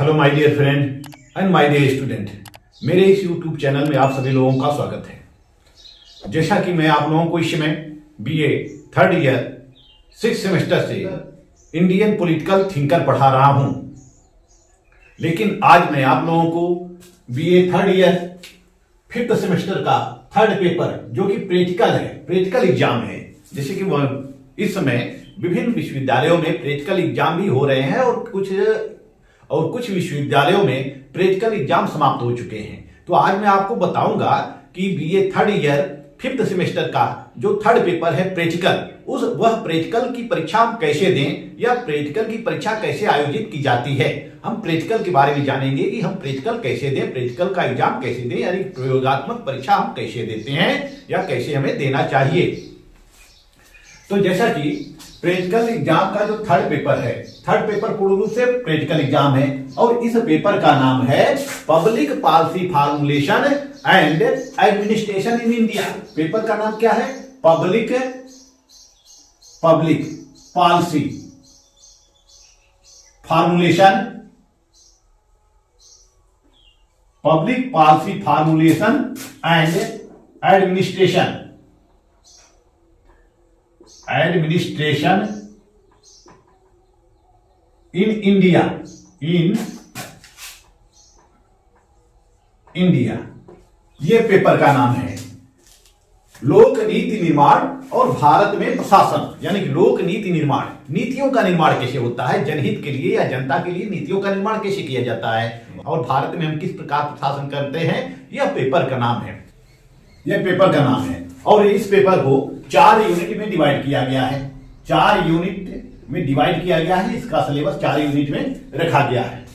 Hello my dear friend and my dear student, मेरे इस YouTube channel में आप सभी लोगों का स्वागत है। जैसा कि मैं आप लोगों को इस समय BA third year 6th semester से इंडियन पॉलिटिकल थिंकर पढ़ा रहा हूं, लेकिन आज मैं आप लोगों को BA third year 5th semester का थर्ड पेपर जो कि प्रैक्टिकल एग्जाम है। जैसे कि इस समय विभिन्न विश्वविद्यालयों में प्रैक्टिकल एग्जाम भी हो रहे हैं और कुछ विश्वविद्यालयों में प्रैक्टिकल एग्जाम समाप्त हो चुके हैं। तो आज मैं आपको बताऊंगा कि BA third year 5th semester का जो थर्ड पेपर है प्रैक्टिकल, वह प्रैक्टिकल की परीक्षा हम कैसे दें या प्रैक्टिकल की परीक्षा कैसे आयोजित की जाती है। हम प्रैक्टिकल के बारे में जानेंगे कि हम प्रैक्टिकल कैसे दें, प्रैक्टिकल का एग्जाम कैसे दें, यानी प्रयोगात्मक परीक्षा हम कैसे देते हैं या कैसे हमें देना चाहिए। तो जैसा कि प्रैक्टिकल एग्जाम का जो थर्ड पेपर है, थर्ड पेपर पूर्ण रूप से प्रैक्टिकल एग्जाम है और इस पेपर का नाम है public policy formulation and administration in India. Paper का नाम क्या है? Public policy formulation, public policy formulation and administration in India, ये पेपर का नाम है। लोक नीति निर्माण और भारत में प्रशासन, यानी कि लोक नीति निर्माण, नीतियों का निर्माण कैसे होता है, जनहित के लिए या जनता के लिए नीतियों का निर्माण कैसे किया जाता है और भारत में हम किस प्रकार प्रशासन करते हैं, यह पेपर का नाम है। यह पेपर का नाम है और इस पेपर को 4 यूनिट में डिवाइड किया गया है। 4 यूनिट में डिवाइड किया गया है। इसका सिलेबस 4 यूनिट में रखा गया है।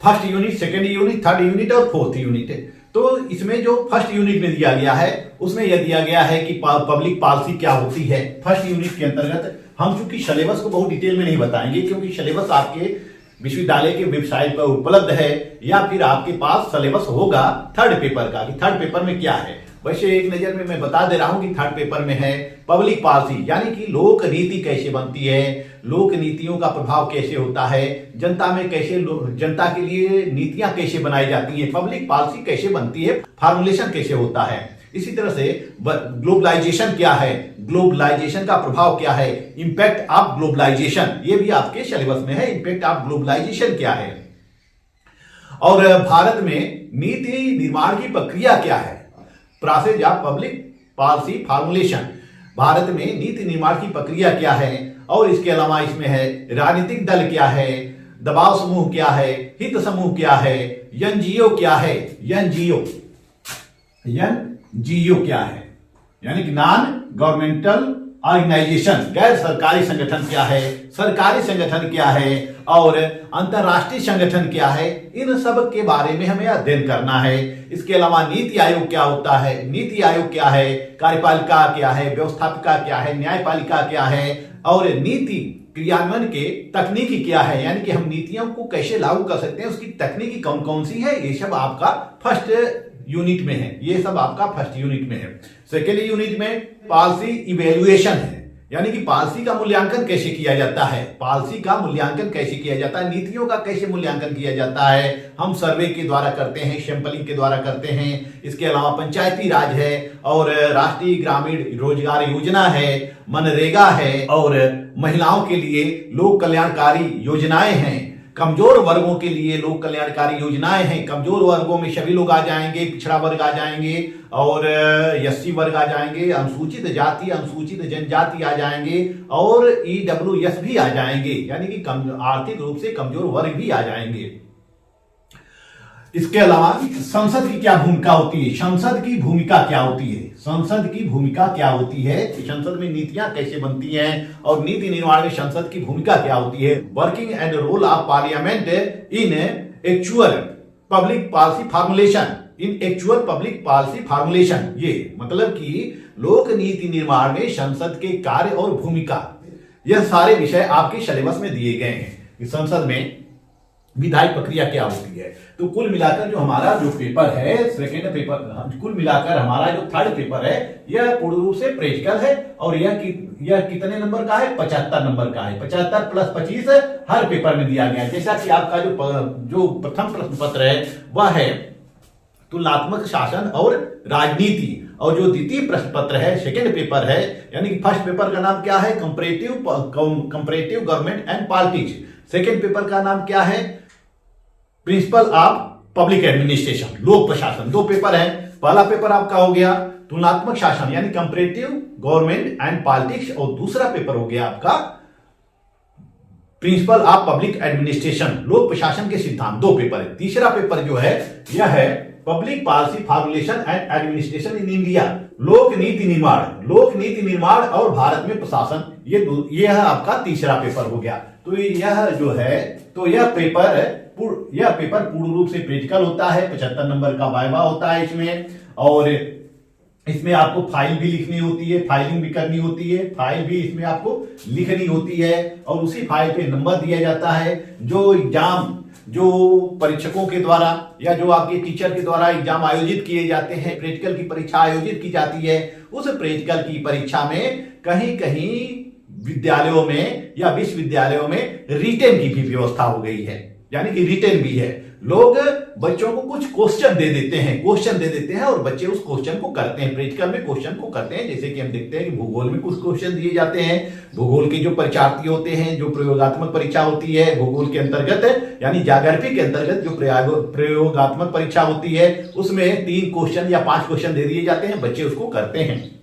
First unit, second unit, third unit और फोर्थ यूनिट। तो इसमें जो फर्स्ट यूनिट में दिया गया है उसमें यह दिया गया है कि पब्लिक पॉलिसी क्या होती है। फर्स्ट यूनिट के अंतर्गत हम चूंकि सिलेबस को बहुत डिटेल में नहीं बताएंगे क्योंकि सिलेबस आपके विश्वविद्यालय के वेबसाइट पर उपलब्ध है या फिर आपके पास सिलेबस होगा थर्ड पेपर का कि थर्ड पेपर में क्या है। वैसे एक नजर में मैं बता दे रहा हूं कि थर्ड पेपर में है पब्लिक पॉलिसी, यानी कि लोक नीति कैसे बनती है, लोक नीतियों का प्रभाव कैसे होता है, जनता में कैसे, जनता के लिए नीतियां कैसे बनाई जाती है, पब्लिक पॉलिसी कैसे बनती है, फार्मूलेशन कैसे होता है। इसी तरह से ग्लोबलाइजेशन क्या है, ग्लोबलाइजेशन का प्रभाव क्या है, इंपैक्ट ऑफ ग्लोबलाइजेशन, ये भी आपके सिलेबस में है। इंपैक्ट ऑफ ग्लोबलाइजेशन क्या है और भारत में नीति निर्माण की प्रक्रिया क्या है, process of public policy formulation, Bharat में नीति निर्माण की प्रक्रिया क्या है। और इसके अलावा इसमें है राजनीतिक दल क्या है, दबाव समूह क्या है, हित समूह क्या है, एनजीओ क्या है, एनजीओ क्या है, यानी कि नॉन गवर्नमेंटल ऑर्गेनाइजेशन, गैर सरकारी संगठन क्या है, सरकारी संगठन क्या है और अंतरराष्ट्रीय संगठन क्या है, इन सब के बारे में हमें अध्ययन करना है। इसके अलावा नीति आयोग क्या होता है, नीति आयोग क्या है, कार्यपालिका क्या है, व्यवस्थापिका क्या है, न्यायपालिका क्या है और नीति क्रियान्वयन के तकनीकी क्या है, यानी कि हम नीतियों को कैसे लागू कर सकते हैं, उसकी तकनीकी कौन कौन सी है, ये सब आपका फर्स्ट यूनिट में है। ये सब आपका फर्स्ट यूनिट में है। सेकेंड यूनिट में पॉलिसी इवेल्युएशन है, यानी कि पॉलिसी का मूल्यांकन कैसे किया जाता है, पॉलिसी का मूल्यांकन कैसे किया जाता है, नीतियों का कैसे मूल्यांकन किया जाता है। हम सर्वे के द्वारा करते हैं, सैंपलिंग के द्वारा करते हैं। इसके अलावा पंचायती राज है और राष्ट्रीय ग्रामीण रोजगार योजना है, मनरेगा है और महिलाओं के लिए लोक कल्याणकारी योजनाएं हैं, कमजोर वर्गों के लिए लोक कल्याणकारी योजनाएं हैं। कमजोर वर्गों में सभी लोग आ जाएंगे, पिछड़ा वर्ग आ जाएंगे और एससी वर्ग आ जाएंगे, अनुसूचित जाति, अनुसूचित जनजाति आ जाएंगे और ईडब्ल्यूएस भी आ जाएंगे, यानी कि आर्थिक रूप से कमजोर वर्ग भी आ जाएंगे। इसके अलावा संसद की क्या भूमिका होती है, संसद की भूमिका क्या होती है, संसद की भूमिका क्या होती है, संसद में नीतियां कैसे बनती हैं और नीति निर्माण में संसद की भूमिका क्या होती है। Working and role of parliament in actual public policy formulation, in actual public policy formulation, ये मतलब कि लोक नीति निर्माण में संसद के कार्य और भूमिका, यह सारे विषय आपके सिलेबस में दिए गए हैं। संसद में विधायी प्रक्रिया क्या होती है, तो कुल मिलाकर जो हमारा जो पेपर है सेकेंड पेपर, कुल मिलाकर हमारा जो थर्ड पेपर है यह पूर्ण रूप से प्रैक्टिकल है और यह कितने नंबर का है? 75 नंबर का है। 75 प्लस 25 हर पेपर में दिया गया है। जैसा कि आपका जो प्रथम प्रश्न पत्र है वह है तुलनात्मक शासन और राजनीति, और जो द्वितीय प्रश्न पत्र है सेकेंड पेपर है, यानी कि फर्स्ट पेपर का नाम क्या है? Comparative government and politics. Second paper का नाम क्या है? प्रिंसिपल ऑफ पब्लिक एडमिनिस्ट्रेशन, लोक प्रशासन। दो पेपर है। पहला पेपर आपका हो गया तुलनात्मक शासन यानी कंपैरेटिव गवर्नमेंट एंड पॉलिटिक्स, और दूसरा पेपर हो गया आपका प्रिंसिपल ऑफ पब्लिक एडमिनिस्ट्रेशन, लोक प्रशासन के सिद्धांत। दो पेपर है। तीसरा पेपर जो है यह है public policy formulation and administration in India, लोक नीति निर्माण और भारत में प्रशासन। यह आपका तीसरा पेपर हो गया। तो यह जो है यह पेपर पूर्ण रूप से प्रैक्टिकल होता है। 75 नंबर का वाइवा होता है इसमें, और इसमें आपको फाइल भी लिखनी होती है, फाइलिंग भी करनी होती है, फाइल भी इसमें आपको लिखनी होती है, और उसी फाइल पे नंबर दिया जाता है। जो परीक्षकों के द्वारा या जो आपके टीचर के द्वारा एग्जाम आयोजित किए जाते हैं, प्रैक्टिकल की परीक्षा आयोजित की जाती है, उस प्रैक्टिकल की परीक्षा में कहीं कहीं विद्यालयों में या विश्वविद्यालयों में रिटेन की भी व्यवस्था हो गई है, यानी कि रिटेन भी है। लोग बच्चों को कुछ क्वेश्चन दे देते हैं और बच्चे उस क्वेश्चन को करते हैं, प्रैक्टिकल में क्वेश्चन को करते हैं। जैसे कि हम देखते हैं कि भूगोल में कुछ क्वेश्चन दिए जाते हैं। भूगोल के जो परीक्षार्थी होते हैं, जो प्रयोगात्मक परीक्षा होती है भूगोल के अंतर्गत यानी ज्योग्राफी के अंतर्गत जो प्रयोगात्मक परीक्षा होती है, उसमें 3 क्वेश्चन या 5 क्वेश्चन दे दिए जाते हैं, बच्चे उसको करते हैं।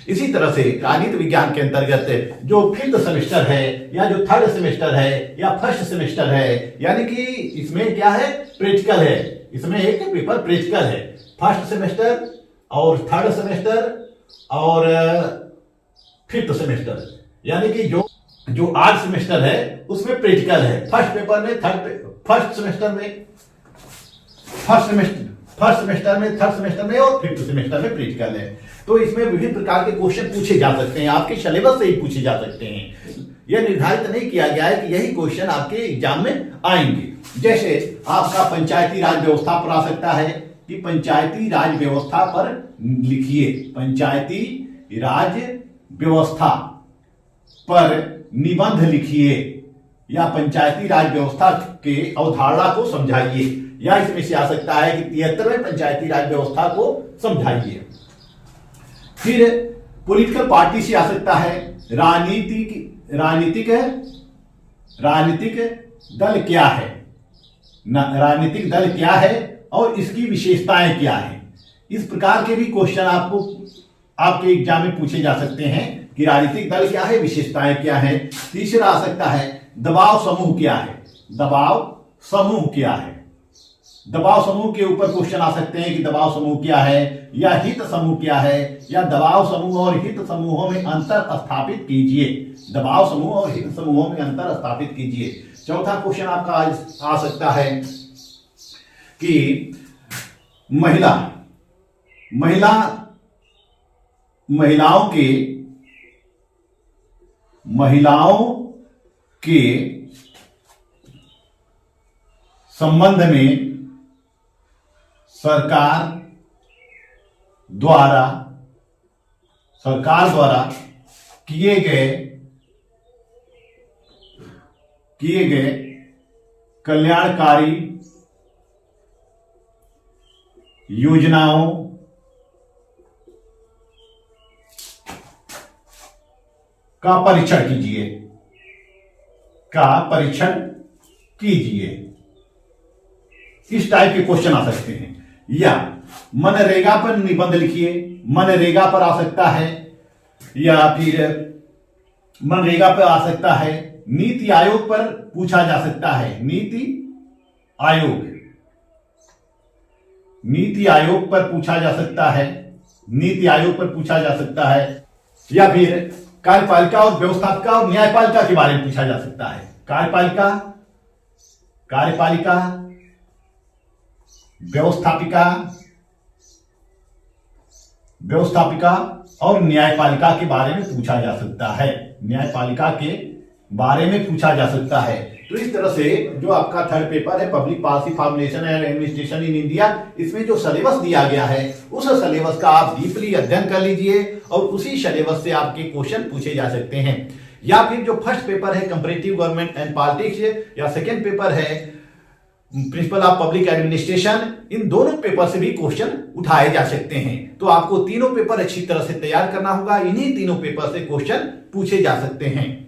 इसी तरह से राजनीति विज्ञान के अंतर्गत जो 5th सेमेस्टर है या जो 3rd सेमेस्टर है या 1st सेमेस्टर है, यानी कि इसमें क्या है? प्रैक्टिकल है। इसमें एक पेपर प्रैक्टिकल है। 1st सेमेस्टर और 3rd सेमेस्टर और 5th सेमेस्टर, यानी कि जो 8 सेमेस्टर है उसमें प्रैक्टिकल है। फर्स्ट पेपर में फर्स्ट सेमेस्टर में, थर्ड सेमेस्टर में और 5th सेमेस्टर में प्रैक्टिकल है। तो इसमें विभिन्न प्रकार के क्वेश्चन पूछे जा सकते हैं, आपके सिलेबस से ही पूछे जा सकते हैं। यह निर्धारित नहीं किया गया है कि यही क्वेश्चन आपके एग्जाम में आएंगे। जैसे आपका पंचायती राज व्यवस्था पर आ सकता है कि पंचायती राज व्यवस्था पर लिखिए, पंचायती राज व्यवस्था पर निबंध लिखिए, या पंचायती राज व्यवस्था के अवधारणा को समझाइए, या इसमें से आ सकता है कि 73वें पंचायती राज व्यवस्था को समझाइए। फिर पॉलिटिकल पार्टी से आ सकता है राजनीतिक दल क्या है, राजनीतिक दल क्या है और इसकी विशेषताएं क्या है। इस प्रकार के भी क्वेश्चन आपको आपके एग्जाम में पूछे जा सकते हैं कि राजनीतिक दल क्या है, विशेषताएं क्या है। तीसरा आ सकता है दबाव समूह क्या है, दबाव समूह क्या है। दबाव समूह के ऊपर क्वेश्चन आ सकते हैं कि दबाव समूह क्या है, या हित समूह क्या है, या दबाव समूह और हित समूहों में अंतर स्थापित कीजिए। दबाव समूह और हित समूहों में अंतर स्थापित कीजिए। चौथा क्वेश्चन आपका आ सकता है कि महिलाओं के संबंध में सरकार द्वारा किए गए कल्याणकारी योजनाओं का परीक्षण कीजिए। इस टाइप के क्वेश्चन आ सकते हैं। या मनरेगा पर निबंध लिखिए, मनरेगा पर आ सकता है, या फिर मनरेगा पर आ सकता है। नीति आयोग पर पूछा जा सकता है, नीति आयोग पर पूछा जा सकता है, या फिर कार्यपालिका और व्यवस्थापिका और न्यायपालिका के बारे में पूछा जा सकता है। कार्यपालिका, व्यवस्थापिका और न्यायपालिका के बारे में पूछा जा सकता है। न्यायपालिका के बारे में पूछा जा सकता है। तो इस तरह से जो आपका थर्ड पेपर है public policy formulation and administration in India, इसमें जो सिलेबस दिया गया है उस सिलेबस का आप डीपली अध्ययन कर लीजिए और उसी सिलेबस से आपके क्वेश्चन पूछे जा सकते हैं। या फिर जो फर्स्ट पेपर है कंपैरेटिव गवर्नमेंट एंड पॉलिटिक्स या सेकेंड पेपर है प्रिंसिपल ऑफ पब्लिक एडमिनिस्ट्रेशन, इन दोनों पेपर से भी क्वेश्चन उठाए जा सकते हैं। तो आपको तीनों पेपर अच्छी तरह से तैयार करना होगा, इन्हीं तीनों पेपर से क्वेश्चन पूछे जा सकते हैं।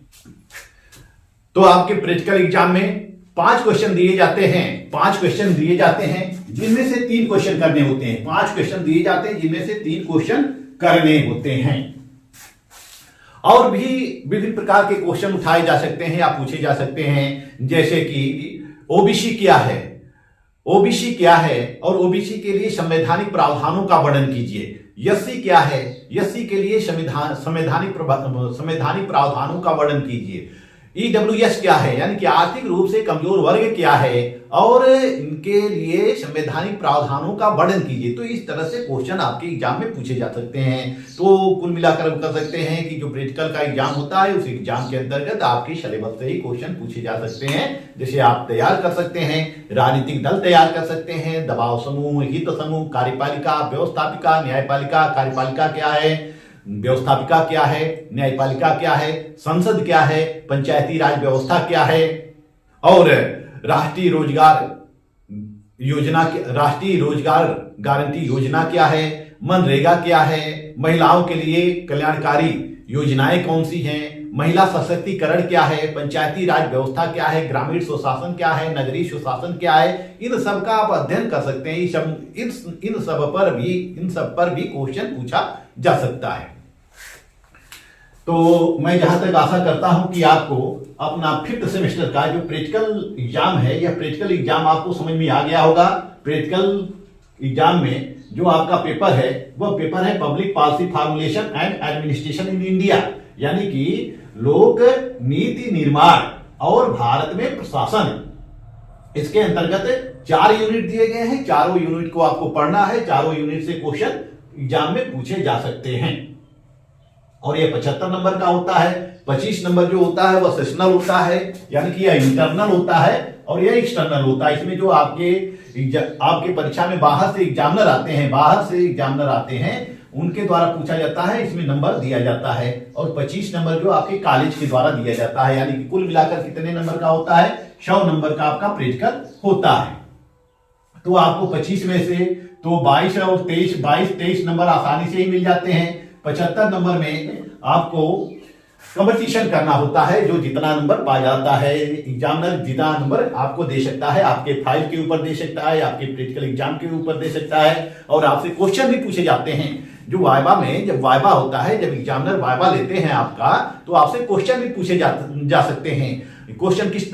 तो आपके प्रैक्टिकल एग्जाम में 5 क्वेश्चन दिए जाते हैं, 5 क्वेश्चन दिए जाते हैं जिनमें से 3 क्वेश्चन करने होते हैं। 5 क्वेश्चन दिए जाते हैं जिनमें से 3 क्वेश्चन करने होते हैं। और भी विभिन्न प्रकार के क्वेश्चन उठाए जा सकते हैं या पूछे जा सकते हैं, जैसे कि ओबीसी क्या है, ओबीसी क्या है और ओबीसी के लिए संवैधानिक प्रावधानों का वर्णन कीजिए। एससी क्या है, एससी के लिए संवैधानिक प्रावधानों का वर्णन कीजिए। ईडब्ल्यूएस क्या है, यानी कि आर्थिक रूप से कमजोर वर्ग क्या है और इनके लिए संवैधानिक प्रावधानों का वर्णन कीजिए। तो इस तरह से क्वेश्चन आपके एग्जाम में पूछे जा सकते हैं। तो कुल मिलाकर हम कर सकते हैं कि जो प्रैक्टिकल का एग्जाम होता है उस एग्जाम के अंतर्गत आपके सिलेबस से ही क्वेश्चन पूछे जा सकते हैं। जैसे आप तैयार कर सकते हैं, राजनीतिक दल तैयार कर सकते हैं, दबाव समूह, हित समूह, कार्यपालिका, व्यवस्थापिका, न्यायपालिका। कार्यपालिका क्या है, व्यवस्थापिका क्या है, न्यायपालिका क्या है, संसद क्या है, पंचायती राज व्यवस्था क्या है और राष्ट्रीय रोजगार गारंटी योजना क्या है, मनरेगा क्या है, महिलाओं के लिए कल्याणकारी योजनाएं कौन सी हैं, महिला सशक्तिकरण क्या है, पंचायती राज व्यवस्था क्या है, ग्रामीण सुशासन क्या है, नगरीय सुशासन क्या है। इन सब का आप अध्ययन कर सकते हैं। इन सब पर भी क्वेश्चन पूछा जा सकता है। तो मैं जहां तक आशा करता हूं कि आपको अपना 5th सेमेस्टर का जो प्रैक्टिकल एग्जाम है या प्रैक्टिकल एग्जाम आपको समझ में आ गया होगा। प्रैक्टिकल एग्जाम में जो आपका पेपर है वह पेपर है public policy formulation and administration in India, यानी कि लोक नीति निर्माण और भारत में प्रशासन। इसके अंतर्गत 4 यूनिट दिए गए हैं, चारों यूनिट को आपको पढ़ना है। चारों यूनिट से क्वेश्चन एग्जाम में पूछे जा सकते हैं और ये 75 नंबर का होता है। 25 नंबर जो होता है वह सेशनल होता है, यानी कि यह इंटरनल होता है और यह एक्सटर्नल होता है। इसमें जो आपके परीक्षा में बाहर से एग्जामिनर आते हैं उनके द्वारा पूछा जाता है, इसमें नंबर दिया जाता है। और 25 नंबर जो आपके कॉलेज के द्वारा दिया जाता है, यानी कि कुल मिलाकर कितने नंबर का होता है, 100 नंबर का आपका प्रैक्टिकल होता है। तो आपको 25 में से तो 22 और 23 नंबर आसानी से ही मिल जाते हैं। 75 नंबर में आपको कंपटीशन करना होता है, जो जितना नंबर पा जाता है एग्जामिनर जितना नंबर आपको दे सकता है, आपके फाइल के ऊपर दे सकता है, आपके प्रैक्टिकल एग्जाम के ऊपर दे सकता है। और आपसे क्वेश्चन भी पूछे जाते हैं। जो वाइवा में जब वाइवा होता है, जब एग्जामिनर वाइवा लेते हैं आपका, तो आपसे क्वेश्चन भी पूछे जा सकते हैं। क्वेश्चन किस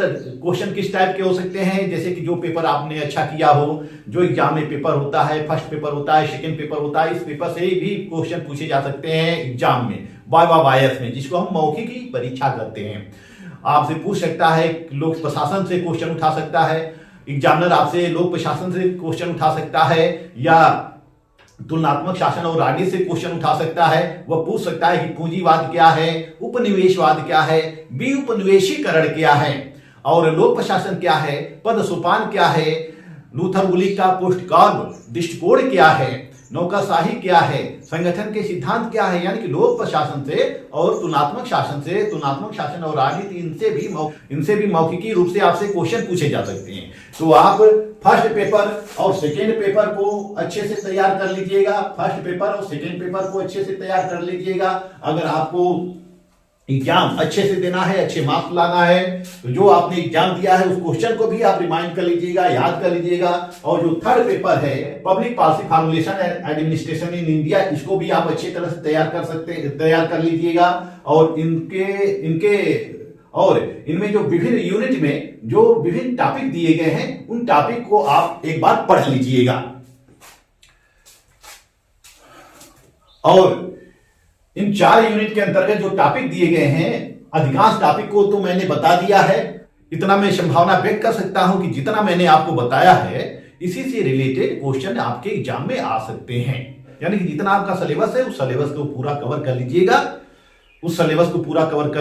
टाइप के हो सकते हैं, जैसे कि जो पेपर आपने अच्छा किया हो, जो एग्जाम में पेपर होता है, फर्स्ट पेपर होता है, सेकंड पेपर होता है, इस पेपर से भी क्वेश्चन पूछे जा सकते हैं एग्जाम में, वाइवा वायस में, जिसको हम मौखिक की परीक्षा करते हैं। आपसे पूछ सकता है, लोक प्रशासन से क्वेश्चन उठा सकता है एग्जामिनर, आपसे लोक प्रशासन से क्वेश्चन उठा सकता है या तुलनात्मक शासन और राजनीति से क्वेश्चन उठा सकता है। वह पूछ सकता है कि पूंजीवाद क्या है, उपनिवेशवाद क्या है, विउपनिवेशीकरण क्या है और लोक प्रशासन क्या है, पद सोपान क्या है, लूथर वुलिक का पोस्टकॉर्ब दृष्टिकोण क्या है, नौकरशाही क्या है, संगठन के सिद्धांत क्या है। यानी कि लोक प्रशासन से और तुलनात्मक शासन और राजनीति इनसे भी मौखिकी रूप से आपसे क्वेश्चन पूछे जा सकते हैं। तो आप फर्स्ट पेपर और सेकेंड पेपर को अच्छे से तैयार कर लीजिएगा। फर्स्ट पेपर और सेकेंड पेपर को अच्छे से तैयार कर लीजिएगा। अगर आपको एग्जाम अच्छे से देना है, अच्छे मार्क्स लाना है, तो जो आपने एग्जाम दिया है उस क्वेश्चन को भी आप रिमाइंड कर लीजिएगा, याद कर लीजिएगा। और जो थर्ड पेपर है public policy formulation and administration in India, इसको भी आप अच्छी तरह से तैयार कर लीजिएगा। और इनमें जो विभिन्न यूनिट में जो विभिन्न टॉपिक दिए गए हैं उन टॉपिक को आप एक बार पढ़ लीजिएगा। और इन 4 यूनिट के अंतर्गत जो टॉपिक दिए गए हैं, अधिकांश टॉपिक को तो मैंने बता दिया है। इतना मैं संभावना व्यक्त कर सकता हूं कि जितना मैंने आपको बताया है इसी से रिलेटेड क्वेश्चन आपके एग्जाम में आ सकते हैं। यानी कि जितना आपका सिलेबस है उस सिलेबस को पूरा कवर कर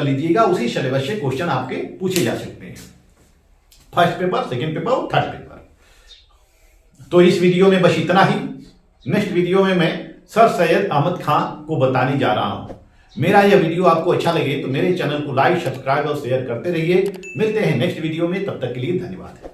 लीजिएगा, उसी सिलेबस से क्वेश्चन आपके पूछे जा सकते हैं। फर्स्ट पेपर, सेकंड पेपर और थर्ड पेपर। तो इस वीडियो में बस इतना ही। नेक्स्ट वीडियो में मैं सर सैयद अहमद खान को बताने जा रहा हूं। मेरा यह वीडियो आपको अच्छा लगे तो मेरे चैनल को लाइक, सब्सक्राइब और शेयर करते रहिए। मिलते हैं नेक्स्ट वीडियो में, तब तक के लिए धन्यवाद।